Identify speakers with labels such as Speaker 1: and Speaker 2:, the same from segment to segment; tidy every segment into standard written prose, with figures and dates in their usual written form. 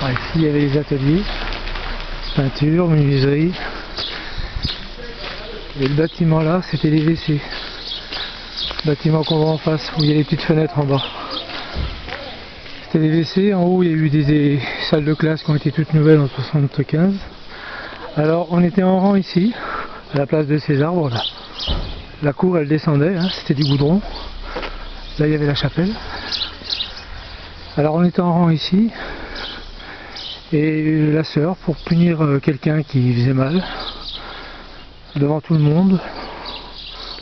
Speaker 1: Alors ici il y avait les ateliers, peinture, menuiserie. Et le bâtiment là, c'était les WC. Le bâtiment qu'on voit en face, où il y a les petites fenêtres en bas. C'était les WC, en haut il y a eu des salles de classe qui ont été toutes nouvelles en 1975. Alors on était en rang ici, à la place de ces arbres là. La cour elle descendait, hein, c'était du goudron. Là il y avait la chapelle. Alors on était en rang ici. Et la sœur, pour punir quelqu'un qui faisait mal, devant tout le monde,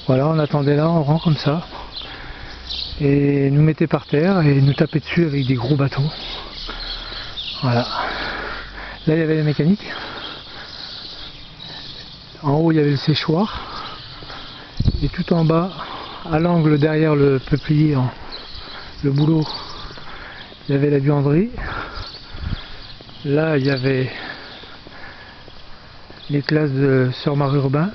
Speaker 1: voilà, on attendait là en rang comme ça. Et nous mettait par terre et nous tapait dessus avec des gros bâtons. Voilà. Là il y avait la mécanique. En haut il y avait le séchoir. Et tout en bas, à l'angle derrière le peuplier, le boulot, il y avait la buanderie. Là il y avait les classes de Sœur Marie-Urbain,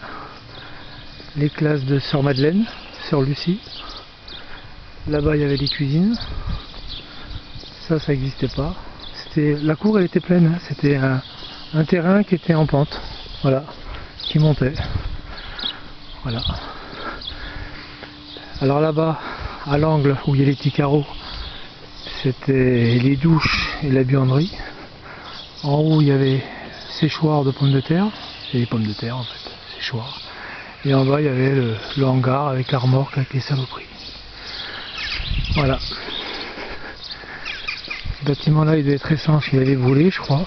Speaker 1: les classes de Sœur Madeleine, Sœur Lucie. Là-bas il y avait les cuisines. Ça n'existait pas. La cour elle était pleine, hein. C'était un terrain qui était en pente, voilà, qui montait. Voilà. Alors là-bas, à l'angle où il y a les petits carreaux, c'était les douches et la buanderie. En haut il y avait séchoir de pommes de terre, c'est des pommes de terre en fait, séchoir. Et en bas il y avait le hangar avec la remorque avec les saloperies. Voilà. Ce bâtiment là il devait être récent, il avait volé je crois.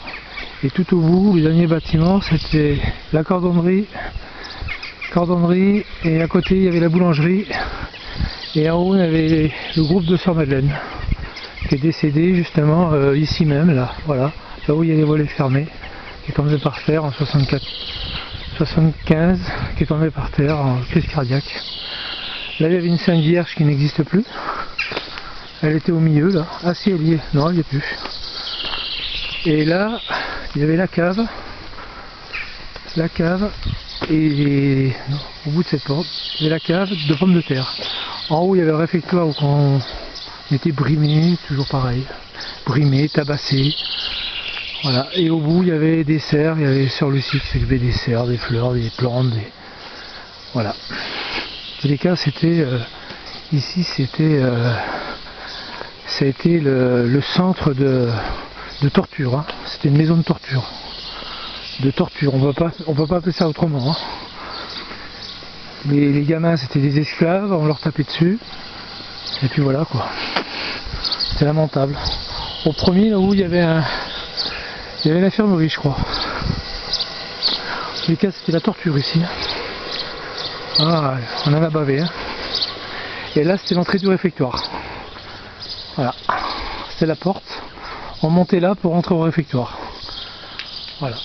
Speaker 1: Et tout au bout, le dernier bâtiment c'était la cordonnerie, et à côté il y avait la boulangerie. Et en haut il y avait le groupe de Sœur Madeleine qui est décédé justement ici même là, voilà. Là où il y a les volets fermés, qui est tombé par terre en 75, qui est tombé par terre en crise cardiaque. Là il y avait une Sainte Vierge qui n'existe plus. Elle était au milieu là. Ah si elle y est, non elle n'y est plus. Et là, il y avait la cave. Et non, au bout de cette porte, il y avait la cave de pommes de terre. En haut il y avait le réfectoire où on était brimé, toujours pareil. Brimé, tabassé. Voilà, et au bout il y avait des serres, il y avait Sœur Lucie qui s'occupait des serres, des fleurs, des plantes, voilà. En tous les cas c'était, ici c'était, ça a été le centre de torture, hein. C'était une maison de torture. On peut pas appeler ça autrement. Hein. Les gamins c'était des esclaves, on leur tapait dessus, et puis voilà quoi. C'était lamentable. Au premier là où il y avait l'infirmerie je crois. En tous les cas c'était la torture ici. Ah, on en a bavé. Hein. Et là c'était l'entrée du réfectoire. Voilà. C'était la porte. On montait là pour rentrer au réfectoire. Voilà.